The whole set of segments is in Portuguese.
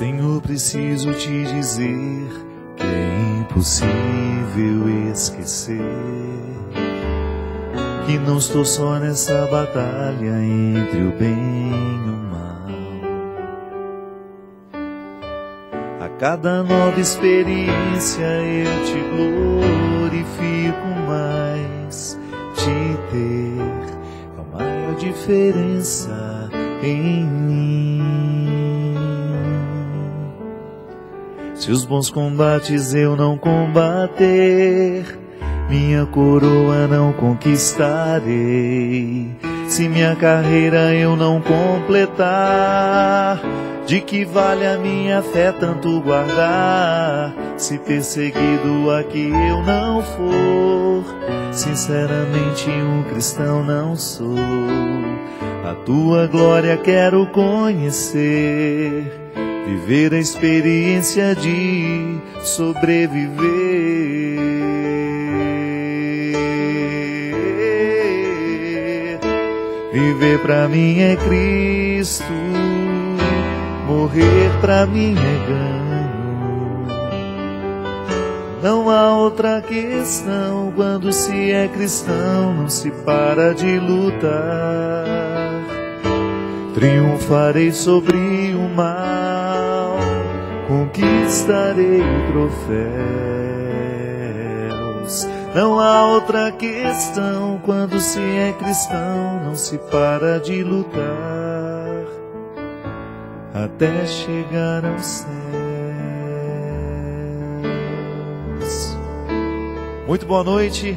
Senhor, preciso te dizer que é impossível esquecer que não estou só nessa batalha entre o bem e o mal. A cada nova experiência eu te glorifico mais. Te ter é a maior diferença em mim. Se os bons combates eu não combater, minha coroa não conquistarei. Se minha carreira eu não completar, de que vale a minha fé tanto guardar? Se perseguido aqui eu não for, sinceramente um cristão não sou. A tua glória quero conhecer, viver a experiência de sobreviver. Viver pra mim é Cristo, morrer pra mim é ganho. Não há outra questão, quando se é cristão não se para de lutar. Triunfarei sobre o mal, conquistarei troféus. Não há outra questão, quando se é cristão não se para de lutar até chegar aos céus. Muito boa noite,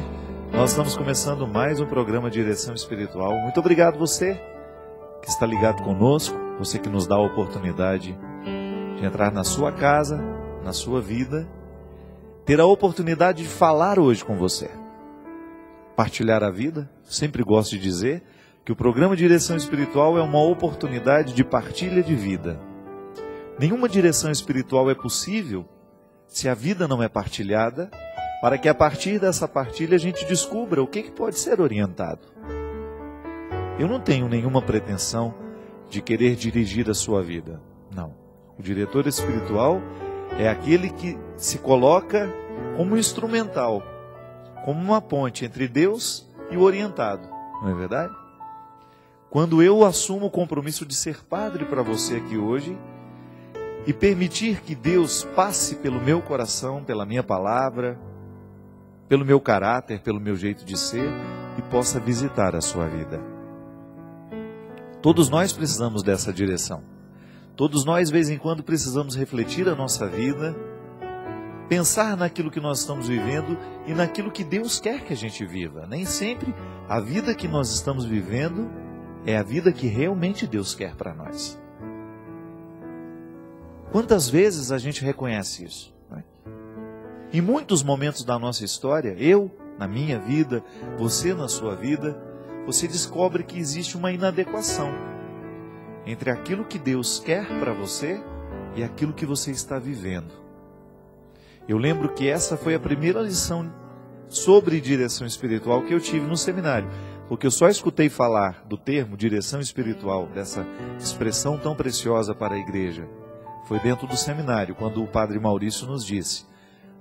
nós estamos começando mais um programa Direção Espiritual. Muito obrigado você que está ligado conosco, você que nos dá a oportunidade de entrar na sua casa, na sua vida, ter a oportunidade de falar hoje com você, partilhar a vida. Sempre gosto de dizer que o programa Direção Espiritual é uma oportunidade de partilha de vida. Nenhuma direção espiritual é possível se a vida não é partilhada, para que a partir dessa partilha a gente descubra o que pode ser orientado. Eu não tenho nenhuma pretensão de querer dirigir a sua vida, não. O diretor espiritual é aquele que se coloca como instrumental, como uma ponte entre Deus e o orientado, não é verdade? Quando eu assumo o compromisso de ser padre para você aqui hoje e permitir que Deus passe pelo meu coração, pela minha palavra, pelo meu caráter, pelo meu jeito de ser e possa visitar a sua vida. Todos nós precisamos dessa direção. Todos nós, de vez em quando, precisamos refletir a nossa vida, pensar naquilo que nós estamos vivendo e naquilo que Deus quer que a gente viva. Nem sempre a vida que nós estamos vivendo é a vida que realmente Deus quer para nós. Quantas vezes a gente reconhece isso? Né? Em muitos momentos da nossa história, eu na minha vida, você na sua vida, você descobre que existe uma inadequação entre aquilo que Deus quer para você e aquilo que você está vivendo. Eu lembro que essa foi a primeira lição sobre direção espiritual que eu tive no seminário, porque eu só escutei falar do termo direção espiritual, dessa expressão tão preciosa para a igreja. Foi dentro do seminário, quando o padre Maurício nos disse: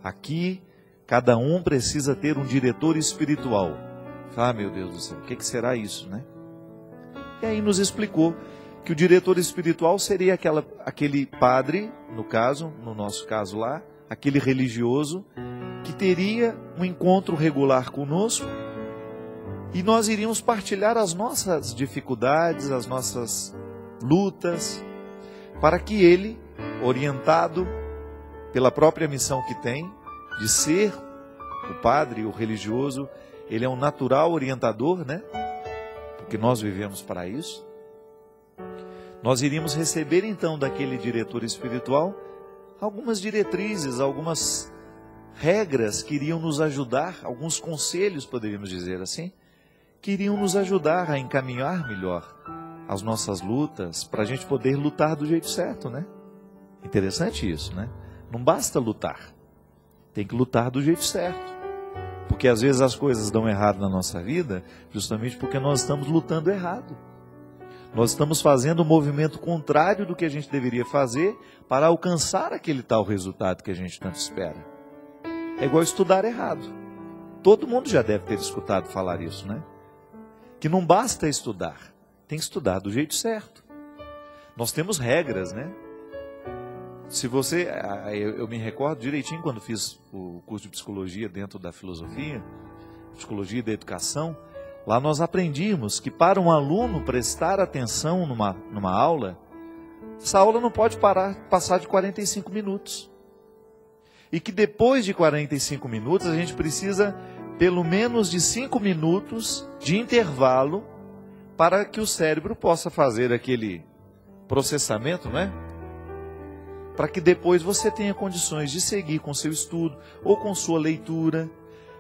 aqui cada um precisa ter um diretor espiritual. Ah, meu Deus do céu, o que será isso, né? E aí nos explicou que o diretor espiritual seria aquele padre, no nosso caso lá, aquele religioso, que teria um encontro regular conosco e nós iríamos partilhar as nossas dificuldades, as nossas lutas, para que ele, orientado pela própria missão que tem, de ser o padre, o religioso, ele é um natural orientador, né? Porque nós vivemos para isso. Nós iríamos receber então daquele diretor espiritual algumas diretrizes, algumas regras que iriam nos ajudar, alguns conselhos, poderíamos dizer assim, que iriam nos ajudar a encaminhar melhor as nossas lutas, para a gente poder lutar do jeito certo, né? Interessante isso, né? Não basta lutar, tem que lutar do jeito certo. Porque às vezes as coisas dão errado na nossa vida, justamente porque nós estamos lutando errado. Nós estamos fazendo o movimento contrário do que a gente deveria fazer para alcançar aquele tal resultado que a gente tanto espera. É igual estudar errado. Todo mundo já deve ter escutado falar isso, né? Que não basta estudar, tem que estudar do jeito certo. Nós temos regras, né? Se você, eu me recordo direitinho quando fiz o curso de psicologia dentro da filosofia, psicologia da educação, lá nós aprendíamos que para um aluno prestar atenção numa aula, essa aula não pode passar de 45 minutos. E que depois de 45 minutos a gente precisa pelo menos de 5 minutos de intervalo para que o cérebro possa fazer aquele processamento, não é? Para que depois você tenha condições de seguir com seu estudo, ou com sua leitura,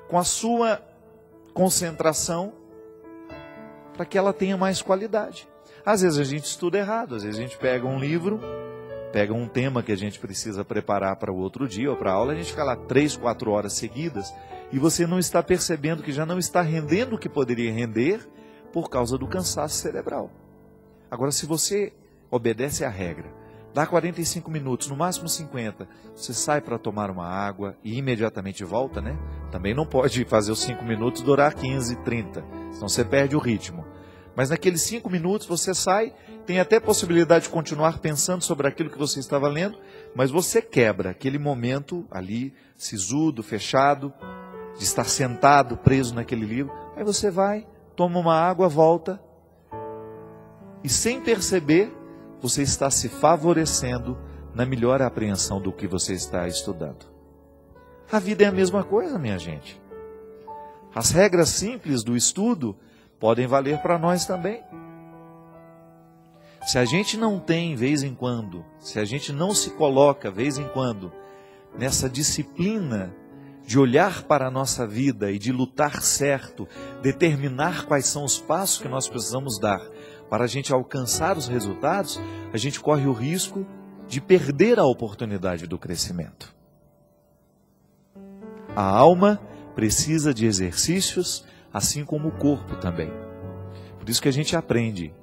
com a sua concentração, para que ela tenha mais qualidade. Às vezes a gente estuda errado, às vezes a gente pega um livro, pega um tema que a gente precisa preparar para o outro dia ou para a aula, a gente fica lá 3, 4 horas seguidas, e você não está percebendo que já não está rendendo o que poderia render por causa do cansaço cerebral. Agora, se você obedece à regra, dá 45 minutos, no máximo 50, você sai para tomar uma água e imediatamente volta, né? Também não pode fazer os 5 minutos durar 15, 30, senão você perde o ritmo. Mas naqueles 5 minutos você sai, tem até possibilidade de continuar pensando sobre aquilo que você estava lendo, mas você quebra aquele momento ali, sisudo, fechado, de estar sentado, preso naquele livro. Aí você vai, toma uma água, volta, e sem perceber, você está se favorecendo na melhor apreensão do que você está estudando. A vida é a mesma coisa, minha gente. As regras simples do estudo podem valer para nós também. Se a gente não tem, vez em quando, se a gente não se coloca, vez em quando, nessa disciplina de olhar para a nossa vida e de lutar certo, determinar quais são os passos que nós precisamos dar para a gente alcançar os resultados, a gente corre o risco de perder a oportunidade do crescimento. A alma precisa de exercícios, assim como o corpo também. Por isso que a gente aprende.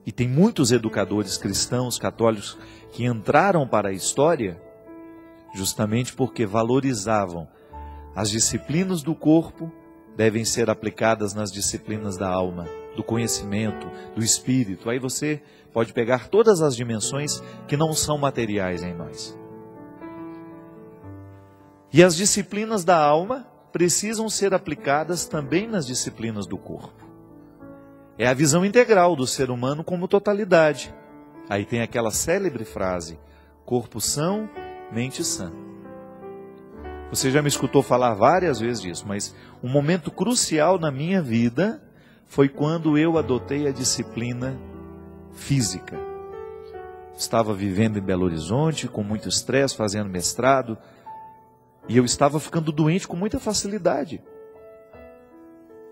E tem muitos educadores cristãos, católicos, que entraram para a história justamente porque valorizavam as disciplinas do corpo, devem ser aplicadas nas disciplinas da alma, do conhecimento, do espírito. Aí você pode pegar todas as dimensões que não são materiais em nós. E as disciplinas da alma precisam ser aplicadas também nas disciplinas do corpo. É a visão integral do ser humano como totalidade. Aí tem aquela célebre frase: corpo são, mente sã. Você já me escutou falar várias vezes disso, mas um momento crucial na minha vida foi quando eu adotei a disciplina física. Estava vivendo em Belo Horizonte, com muito estresse, fazendo mestrado, e eu estava ficando doente com muita facilidade.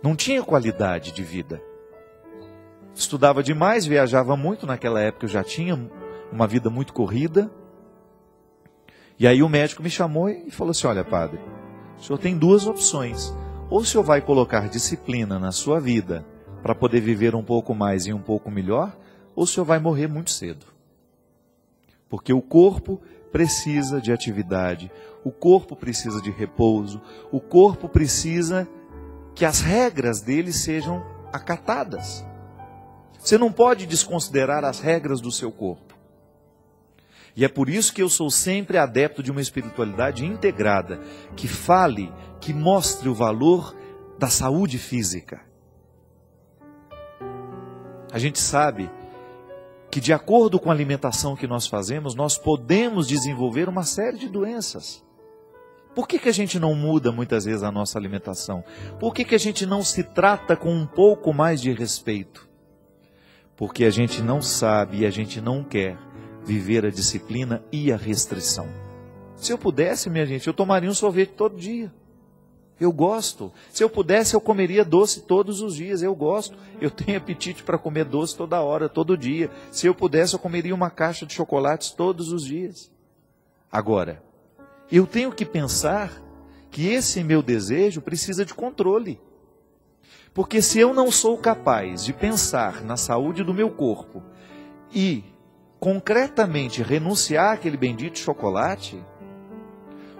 Não tinha qualidade de vida. Estudava demais, viajava muito, naquela época eu já tinha uma vida muito corrida. E aí o médico me chamou e falou assim: olha, padre, o senhor tem duas opções. Ou o senhor vai colocar disciplina na sua vida para poder viver um pouco mais e um pouco melhor, ou o senhor vai morrer muito cedo. Porque o corpo precisa de atividade, o corpo precisa de repouso, o corpo precisa que as regras dele sejam acatadas. Você não pode desconsiderar as regras do seu corpo. E é por isso que eu sou sempre adepto de uma espiritualidade integrada, que fale, que mostre o valor da saúde física. A gente sabe que de acordo com a alimentação que nós fazemos, nós podemos desenvolver uma série de doenças. Por que a gente não muda muitas vezes a nossa alimentação? Por que a gente não se trata com um pouco mais de respeito? Porque a gente não sabe e a gente não quer viver a disciplina e a restrição. Se eu pudesse, minha gente, eu tomaria um sorvete todo dia. Eu gosto. Se eu pudesse, eu comeria doce todos os dias. Eu gosto. Eu tenho apetite para comer doce toda hora, todo dia. Se eu pudesse, eu comeria uma caixa de chocolates todos os dias. Agora, eu tenho que pensar que esse meu desejo precisa de controle. Porque se eu não sou capaz de pensar na saúde do meu corpo e concretamente renunciar àquele bendito chocolate,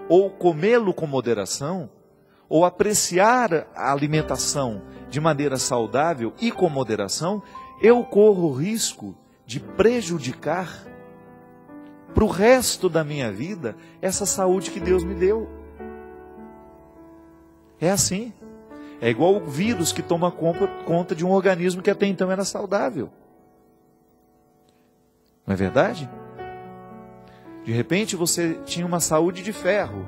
ou comê-lo com moderação, ou apreciar a alimentação de maneira saudável e com moderação, eu corro o risco de prejudicar para o resto da minha vida essa saúde que Deus me deu. É assim. É igual o vírus que toma conta de um organismo que até então era saudável. Não é verdade? De repente você tinha uma saúde de ferro.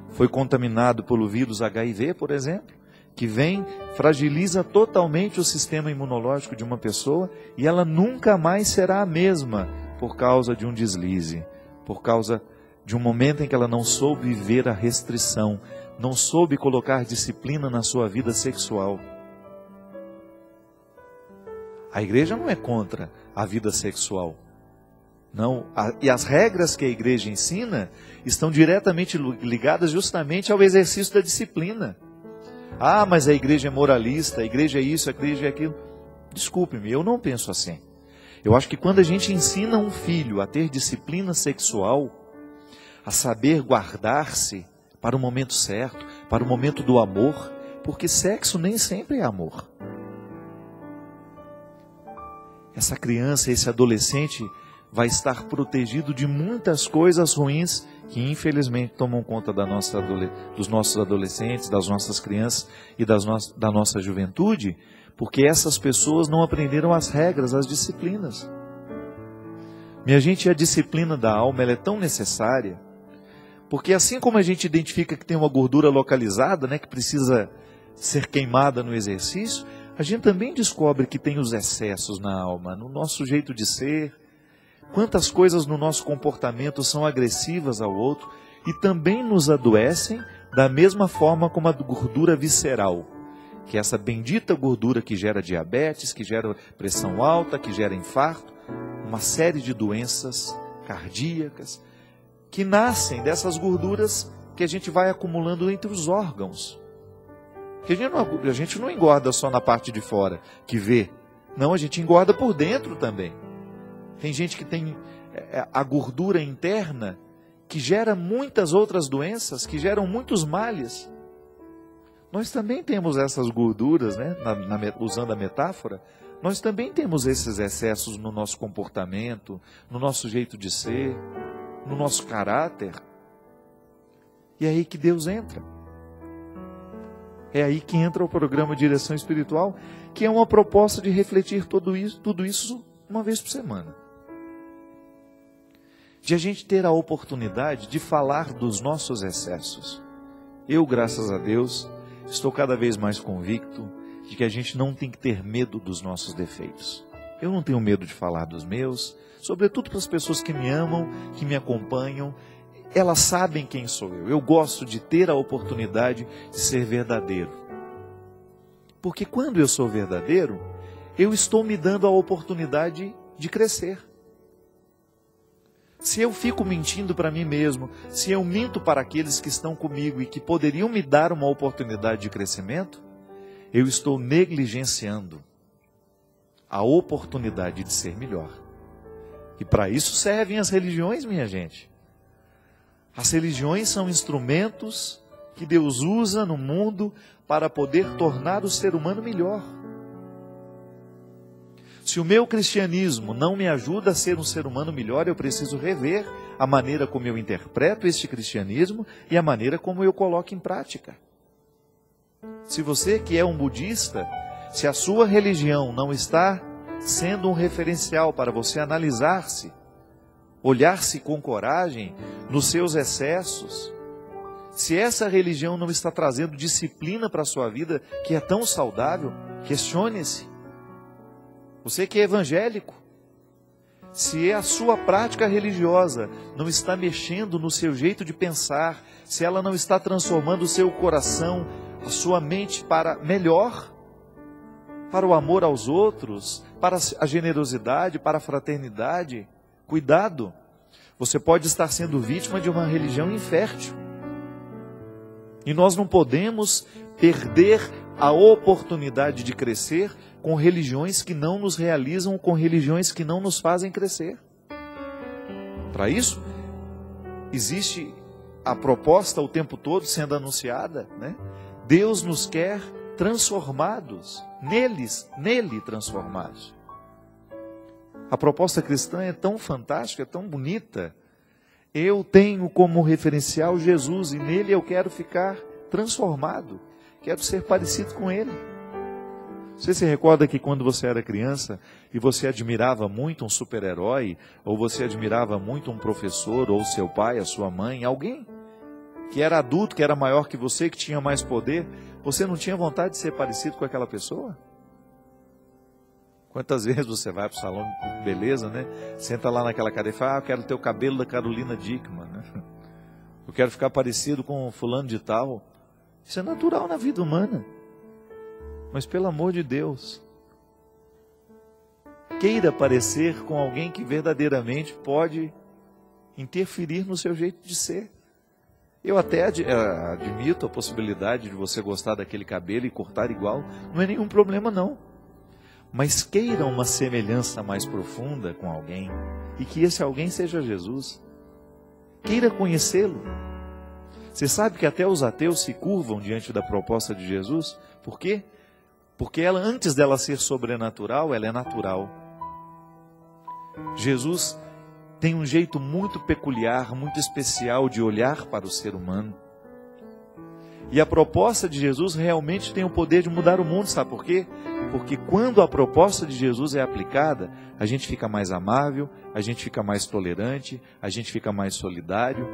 Foi contaminado pelo vírus HIV, por exemplo, que vem, fragiliza totalmente o sistema imunológico de uma pessoa e ela nunca mais será a mesma por causa de um deslize, por causa de um momento em que ela não soube viver a restrição, não soube colocar disciplina na sua vida sexual. A igreja não é contra a vida sexual. Não, e as regras que a igreja ensina estão diretamente ligadas justamente ao exercício da disciplina. Ah, mas a igreja é moralista, a igreja é isso, a igreja é aquilo. Desculpe-me, eu não penso assim. Eu acho que quando a gente ensina um filho a ter disciplina sexual, a saber guardar-se para o momento certo, para o momento do amor, porque sexo nem sempre é amor. Essa criança, esse adolescente vai estar protegido de muitas coisas ruins que infelizmente tomam conta dos nossos adolescentes, das nossas crianças e da nossa juventude, porque essas pessoas não aprenderam as regras, as disciplinas. Minha gente, a disciplina da alma ela é tão necessária, porque assim como a gente identifica que tem uma gordura localizada, né, que precisa ser queimada no exercício, a gente também descobre que tem os excessos na alma, no nosso jeito de ser. Quantas coisas no nosso comportamento são agressivas ao outro e também nos adoecem da mesma forma como a gordura visceral, que é essa bendita gordura que gera diabetes, que gera pressão alta, que gera infarto, uma série de doenças cardíacas que nascem dessas gorduras que a gente vai acumulando entre os órgãos. Que a gente não engorda só na parte de fora, que vê. Não, a gente engorda por dentro também. Tem gente que tem a gordura interna que gera muitas outras doenças, que geram muitos males. Nós também temos essas gorduras, né? Usando a metáfora, nós também temos esses excessos no nosso comportamento, no nosso jeito de ser, no nosso caráter. E é aí que Deus entra. É aí que entra o programa Direção Espiritual, que é uma proposta de refletir tudo isso uma vez por semana. De a gente ter a oportunidade de falar dos nossos excessos. Eu, graças a Deus, estou cada vez mais convicto de que a gente não tem que ter medo dos nossos defeitos. Eu não tenho medo de falar dos meus, sobretudo para as pessoas que me amam, que me acompanham. Elas sabem quem sou eu. Eu gosto de ter a oportunidade de ser verdadeiro. Porque quando eu sou verdadeiro, eu estou me dando a oportunidade de crescer. Se eu fico mentindo para mim mesmo, se eu minto para aqueles que estão comigo e que poderiam me dar uma oportunidade de crescimento, eu estou negligenciando a oportunidade de ser melhor. E para isso servem as religiões, minha gente. As religiões são instrumentos que Deus usa no mundo para poder tornar o ser humano melhor. Se o meu cristianismo não me ajuda a ser um ser humano melhor, eu preciso rever a maneira como eu interpreto este cristianismo e a maneira como eu coloco em prática. Se você que é um budista, se a sua religião não está sendo um referencial para você analisar-se, olhar-se com coragem nos seus excessos, se essa religião não está trazendo disciplina para a sua vida, que é tão saudável, questione-se. Você que é evangélico, se a sua prática religiosa não está mexendo no seu jeito de pensar, se ela não está transformando o seu coração, a sua mente para melhor, para o amor aos outros, para a generosidade, para a fraternidade, cuidado, você pode estar sendo vítima de uma religião infértil. E nós não podemos perder a oportunidade de crescer com religiões que não nos realizam, com religiões que não nos fazem crescer. Para isso, existe a proposta o tempo todo sendo anunciada, né? Deus nos quer transformados, nele transformados. A proposta cristã é tão fantástica, é tão bonita. Eu tenho como referencial Jesus e nele eu quero ficar transformado, quero ser parecido com ele. Você se recorda que quando você era criança e você admirava muito um super-herói, ou você admirava muito um professor, ou seu pai, a sua mãe, alguém que era adulto, que era maior que você, que tinha mais poder, você não tinha vontade de ser parecido com aquela pessoa? Quantas vezes você vai para o salão de beleza, né? Senta lá naquela cadeira e fala, eu quero ter o cabelo da Carolina Dickmann, né? Eu quero ficar parecido com fulano de tal. Isso é natural na vida humana. Mas pelo amor de Deus, queira parecer com alguém que verdadeiramente pode interferir no seu jeito de ser. Eu até admito a possibilidade de você gostar daquele cabelo e cortar igual, não é nenhum problema não. Mas queira uma semelhança mais profunda com alguém, e que esse alguém seja Jesus. Queira conhecê-lo. Você sabe que até os ateus se curvam diante da proposta de Jesus? Por quê? Porque ela, antes dela ser sobrenatural, ela é natural. Jesus tem um jeito muito peculiar, muito especial de olhar para o ser humano. E a proposta de Jesus realmente tem o poder de mudar o mundo, sabe por quê? Porque quando a proposta de Jesus é aplicada, a gente fica mais amável, a gente fica mais tolerante, a gente fica mais solidário,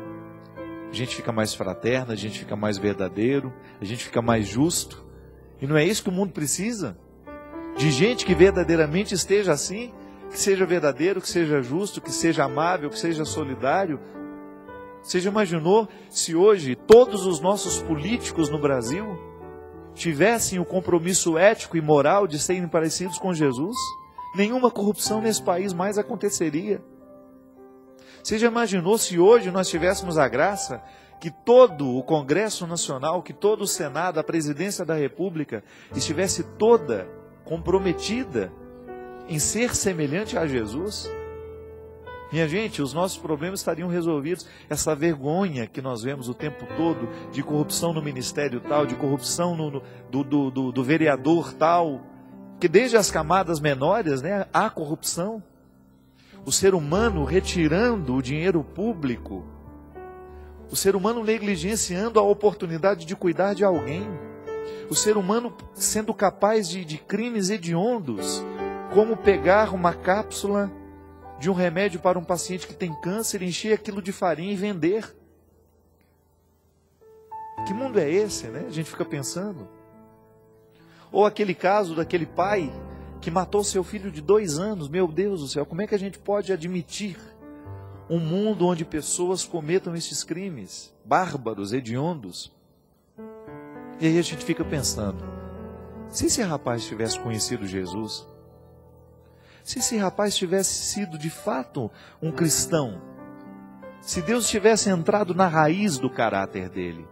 a gente fica mais fraterno, a gente fica mais verdadeiro, a gente fica mais justo. E não é isso que o mundo precisa? De gente que verdadeiramente esteja assim, que seja verdadeiro, que seja justo, que seja amável, que seja solidário. Você já imaginou se hoje todos os nossos políticos no Brasil tivessem o compromisso ético e moral de serem parecidos com Jesus? Nenhuma corrupção nesse país mais aconteceria. Você já imaginou se hoje nós tivéssemos a graça que todo o Congresso Nacional, que todo o Senado, a Presidência da República estivesse toda comprometida em ser semelhante a Jesus? Minha gente, os nossos problemas estariam resolvidos. Essa vergonha que nós vemos o tempo todo de corrupção no ministério tal, de corrupção do vereador tal, que desde as camadas menores, né, há corrupção. O ser humano retirando o dinheiro público, o ser humano negligenciando a oportunidade de cuidar de alguém, o ser humano sendo capaz de crimes hediondos, como pegar uma cápsula de um remédio para um paciente que tem câncer, encher aquilo de farinha e vender. Que mundo é esse, né? A gente fica pensando. Ou aquele caso daquele pai que matou seu filho de 2 anos. Meu Deus do céu, como é que a gente pode admitir um mundo onde pessoas cometam esses crimes bárbaros, hediondos? E aí a gente fica pensando, se esse rapaz tivesse conhecido Jesus, se esse rapaz tivesse sido de fato um cristão, se Deus tivesse entrado na raiz do caráter dele,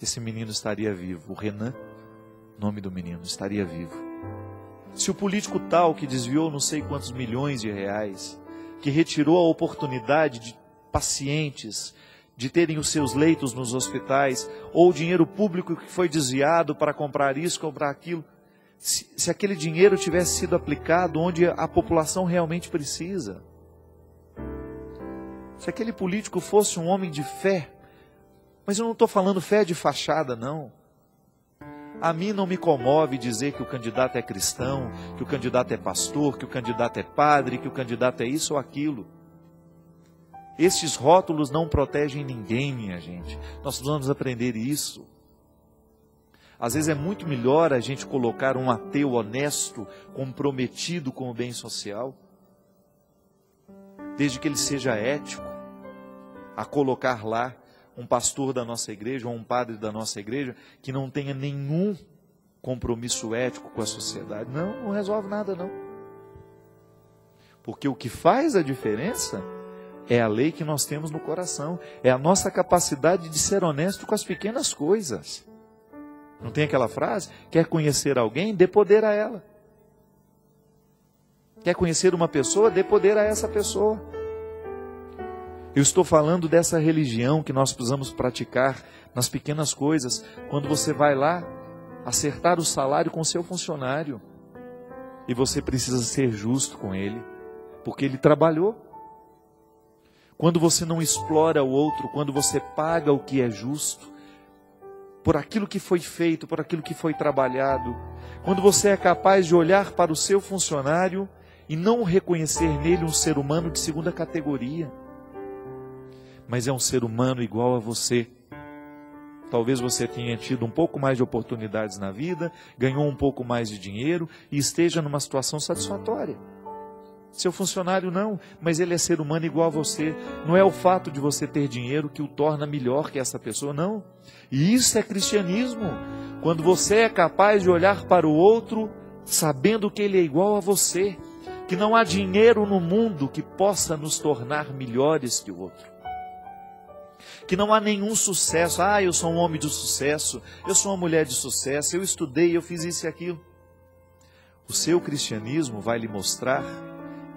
esse menino estaria vivo. O Renan, nome do menino, estaria vivo. Se o político tal que desviou não sei quantos milhões de reais, que retirou a oportunidade de pacientes de terem os seus leitos nos hospitais, ou o dinheiro público que foi desviado para comprar isso, comprar aquilo, se aquele dinheiro tivesse sido aplicado onde a população realmente precisa, se aquele político fosse um homem de fé, mas eu não estou falando fé de fachada, não. A mim não me comove dizer que o candidato é cristão, que o candidato é pastor, que o candidato é padre, que o candidato é isso ou aquilo. Estes rótulos não protegem ninguém, minha gente. Nós precisamos aprender isso. Às vezes é muito melhor a gente colocar um ateu honesto, comprometido com o bem social, desde que ele seja ético, a colocar lá um pastor da nossa igreja ou um padre da nossa igreja que não tenha nenhum compromisso ético com a sociedade. Não resolve nada não. Porque o que faz a diferença é a lei que nós temos no coração, é a nossa capacidade de ser honesto com as pequenas coisas. Não tem aquela frase? Quer conhecer alguém? Dê poder a ela. Quer conhecer uma pessoa? Dê poder a essa pessoa. Eu estou falando dessa religião que nós precisamos praticar nas pequenas coisas. Quando você vai lá acertar o salário com o seu funcionário, e você precisa ser justo com ele, porque ele trabalhou. Quando você não explora o outro, quando você paga o que é justo, por aquilo que foi feito, por aquilo que foi trabalhado. Quando você é capaz de olhar para o seu funcionário e não reconhecer nele um ser humano de segunda categoria, mas é um ser humano igual a você. Talvez você tenha tido um pouco mais de oportunidades na vida, ganhou um pouco mais de dinheiro e esteja numa situação satisfatória. Seu funcionário não, mas ele é ser humano igual a você. Não é o fato de você ter dinheiro que o torna melhor que essa pessoa, não. E isso é cristianismo. Quando você é capaz de olhar para o outro, sabendo que ele é igual a você, que não há dinheiro no mundo que possa nos tornar melhores que o outro. Que não há nenhum sucesso. Ah, eu sou um homem de sucesso, eu sou uma mulher de sucesso, eu estudei, eu fiz isso e aquilo. O seu cristianismo vai lhe mostrar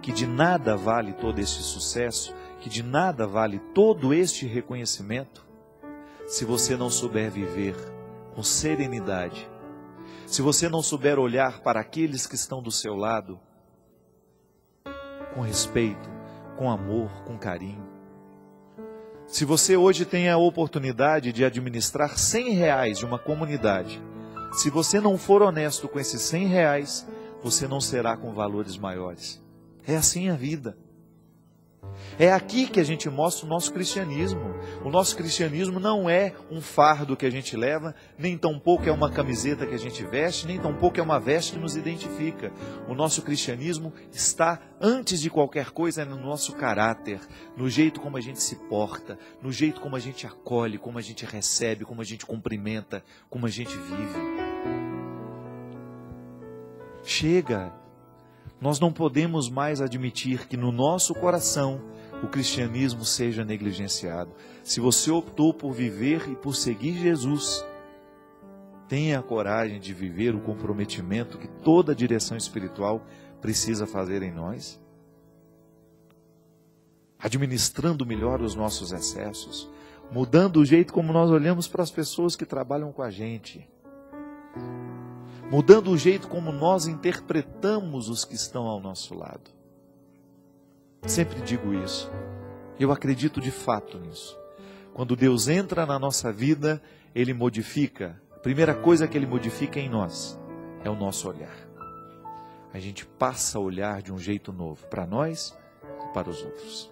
que de nada vale todo este sucesso, que de nada vale todo este reconhecimento, se você não souber viver com serenidade, se você não souber olhar para aqueles que estão do seu lado, com respeito, com amor, com carinho. Se você hoje tem a oportunidade de administrar R$100 de uma comunidade, se você não for honesto com esses R$100, você não será com valores maiores. É assim a vida. É aqui que a gente mostra o nosso cristianismo. O nosso cristianismo não é um fardo que a gente leva, nem tampouco é uma camiseta que a gente veste, nem tampouco é uma veste que nos identifica. O nosso cristianismo está, antes de qualquer coisa, no nosso caráter, no jeito como a gente se porta, no jeito como a gente acolhe, como a gente recebe, como a gente cumprimenta, como a gente vive. Chega! Nós não podemos mais admitir que no nosso coração o cristianismo seja negligenciado. Se você optou por viver e por seguir Jesus, tenha a coragem de viver o comprometimento que toda a direção espiritual precisa fazer em nós, administrando melhor os nossos excessos, mudando o jeito como nós olhamos para as pessoas que trabalham com a gente, mudando o jeito como nós interpretamos os que estão ao nosso lado. Sempre digo isso. Eu acredito de fato nisso. Quando Deus entra na nossa vida, Ele modifica. A primeira coisa que Ele modifica em nós é o nosso olhar. A gente passa a olhar de um jeito novo para nós e para os outros.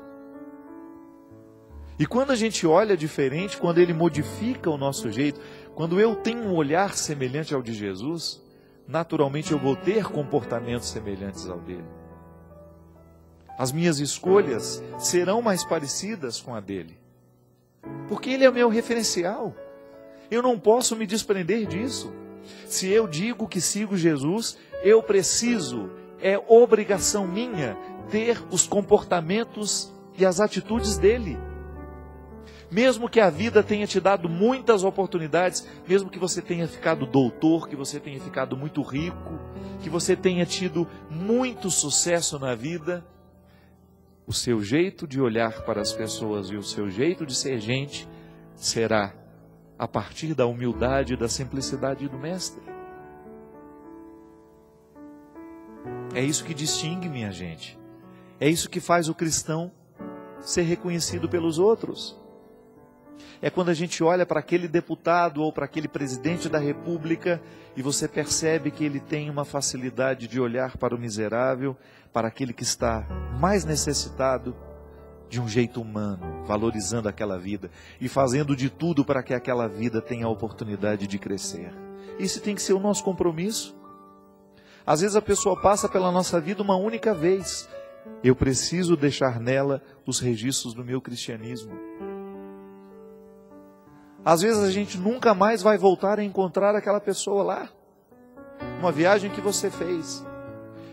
E quando a gente olha diferente, quando Ele modifica o nosso jeito, quando eu tenho um olhar semelhante ao de Jesus, naturalmente eu vou ter comportamentos semelhantes ao dele. As minhas escolhas serão mais parecidas com a dele, porque ele é o meu referencial. Eu não posso me desprender disso. Se eu digo que sigo Jesus, eu preciso, é obrigação minha, ter os comportamentos e as atitudes dele. Mesmo que a vida tenha te dado muitas oportunidades, mesmo que você tenha ficado doutor, que você tenha ficado muito rico, que você tenha tido muito sucesso na vida, o seu jeito de olhar para as pessoas e o seu jeito de ser gente será a partir da humildade e da simplicidade do Mestre. É isso que distingue, minha gente. É isso que faz o cristão ser reconhecido pelos outros. É quando a gente olha para aquele deputado ou para aquele presidente da república e você percebe que ele tem uma facilidade de olhar para o miserável, para aquele que está mais necessitado, de um jeito humano, valorizando aquela vida e fazendo de tudo para que aquela vida tenha a oportunidade de crescer. Isso tem que ser o nosso compromisso. Às vezes a pessoa passa pela nossa vida uma única vez. Eu preciso deixar nela os registros do meu cristianismo. Às vezes a gente nunca mais vai voltar a encontrar aquela pessoa lá. Uma viagem que você fez.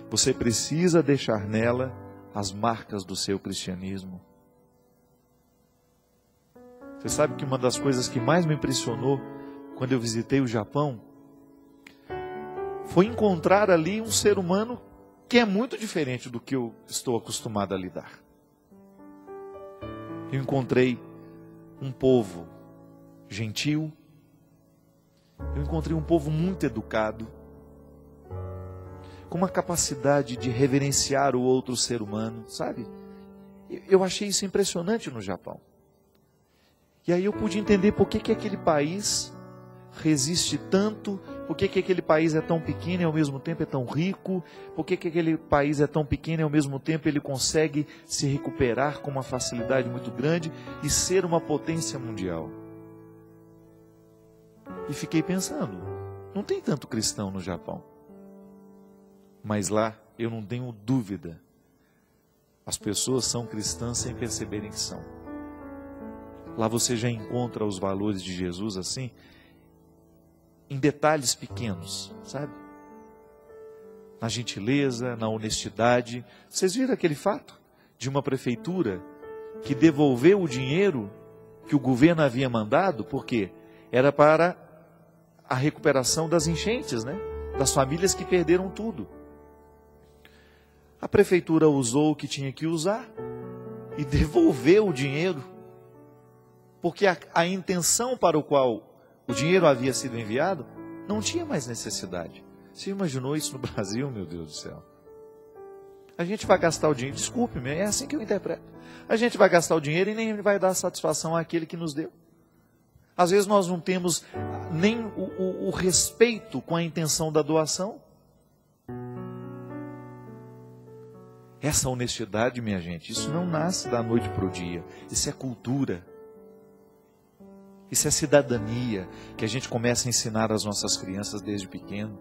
Você precisa deixar nela as marcas do seu cristianismo. Você sabe que uma das coisas que mais me impressionou quando eu visitei o Japão foi encontrar ali um ser humano que é muito diferente do que eu estou acostumado a lidar. Eu encontrei um povo gentil, eu encontrei um povo muito educado, com uma capacidade de reverenciar o outro ser humano, sabe? Eu achei isso impressionante no Japão. E aí eu pude entender por que aquele país resiste tanto, por que aquele país é tão pequeno e ao mesmo tempo é tão rico, por que aquele país é tão pequeno e ao mesmo tempo ele consegue se recuperar com uma facilidade muito grande e ser uma potência mundial. E fiquei pensando, não tem tanto cristão no Japão, mas lá eu não tenho dúvida, as pessoas são cristãs sem perceberem que são. Lá você já encontra os valores de Jesus assim, em detalhes pequenos, sabe? Na gentileza, na honestidade. Vocês viram aquele fato de uma prefeitura que devolveu o dinheiro que o governo havia mandado, porque era para a recuperação das enchentes, né? Das famílias que perderam tudo. A prefeitura usou o que tinha que usar e devolveu o dinheiro, porque a intenção para o qual o dinheiro havia sido enviado não tinha mais necessidade. Você imaginou isso no Brasil, meu Deus do céu? A gente vai gastar o dinheiro, desculpe-me, é assim que eu interpreto. A gente vai gastar o dinheiro e nem vai dar satisfação àquele que nos deu. Às vezes nós não temos nem o respeito com a intenção da doação. Essa honestidade, minha gente, isso não nasce da noite para o dia. Isso é cultura. Isso é cidadania, que a gente começa a ensinar às nossas crianças desde pequeno.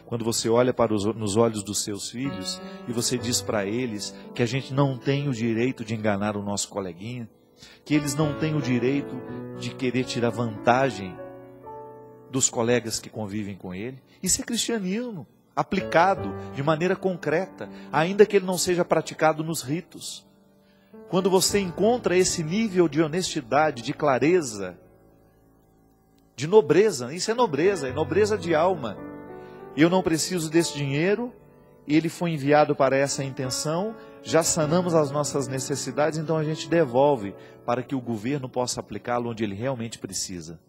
Quando você olha nos olhos dos seus filhos e você diz para eles que a gente não tem o direito de enganar o nosso coleguinha, que eles não têm o direito de querer tirar vantagem dos colegas que convivem com ele. Isso é cristianismo, aplicado de maneira concreta, ainda que ele não seja praticado nos ritos. Quando você encontra esse nível de honestidade, de clareza, de nobreza, isso é nobreza de alma. Eu não preciso desse dinheiro, ele foi enviado para essa intenção, já sanamos as nossas necessidades, então a gente devolve para que o governo possa aplicá-lo onde ele realmente precisa,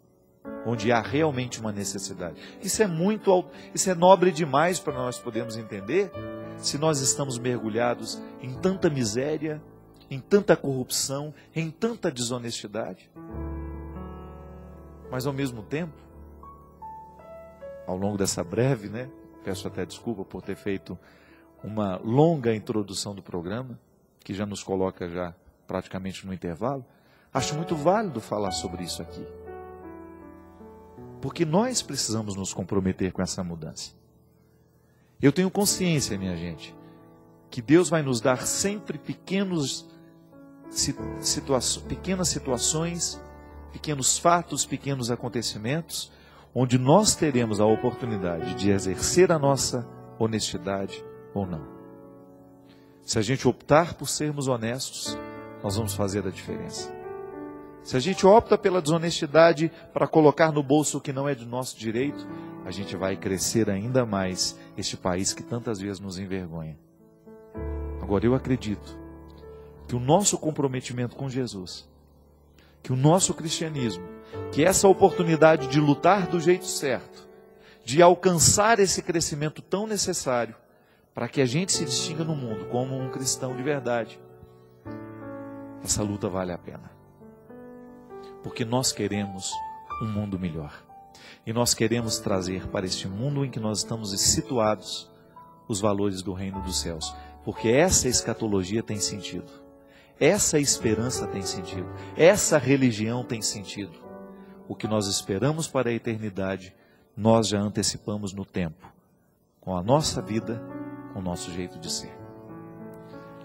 onde há realmente uma necessidade. Isso é nobre demais para nós podermos entender, se nós estamos mergulhados em tanta miséria, em tanta corrupção, em tanta desonestidade. Mas ao mesmo tempo, ao longo dessa breve, peço até desculpa por ter feito uma longa introdução do programa, que já nos coloca já praticamente no intervalo, acho muito válido falar sobre isso aqui. Porque nós precisamos nos comprometer com essa mudança. Eu tenho consciência, minha gente, que Deus vai nos dar sempre pequenas situações, pequenos fatos, pequenos acontecimentos, onde nós teremos a oportunidade de exercer a nossa honestidade ou não. Se a gente optar por sermos honestos, nós vamos fazer a diferença. Se a gente opta pela desonestidade para colocar no bolso o que não é de nosso direito, a gente vai crescer ainda mais este país que tantas vezes nos envergonha. Agora, eu acredito que o nosso comprometimento com Jesus, que o nosso cristianismo, que essa oportunidade de lutar do jeito certo, de alcançar esse crescimento tão necessário, para que a gente se distinga no mundo como um cristão de verdade, essa luta vale a pena. Porque nós queremos um mundo melhor. E nós queremos trazer para este mundo em que nós estamos situados os valores do reino dos céus. Porque essa escatologia tem sentido. Essa esperança tem sentido. Essa religião tem sentido. O que nós esperamos para a eternidade, nós já antecipamos no tempo. Com a nossa vida, com o nosso jeito de ser.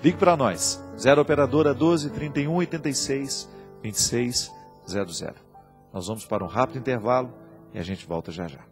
Ligue para nós. 0 operadora 12 31 86 26 00. Nós vamos para um rápido intervalo e a gente volta já já.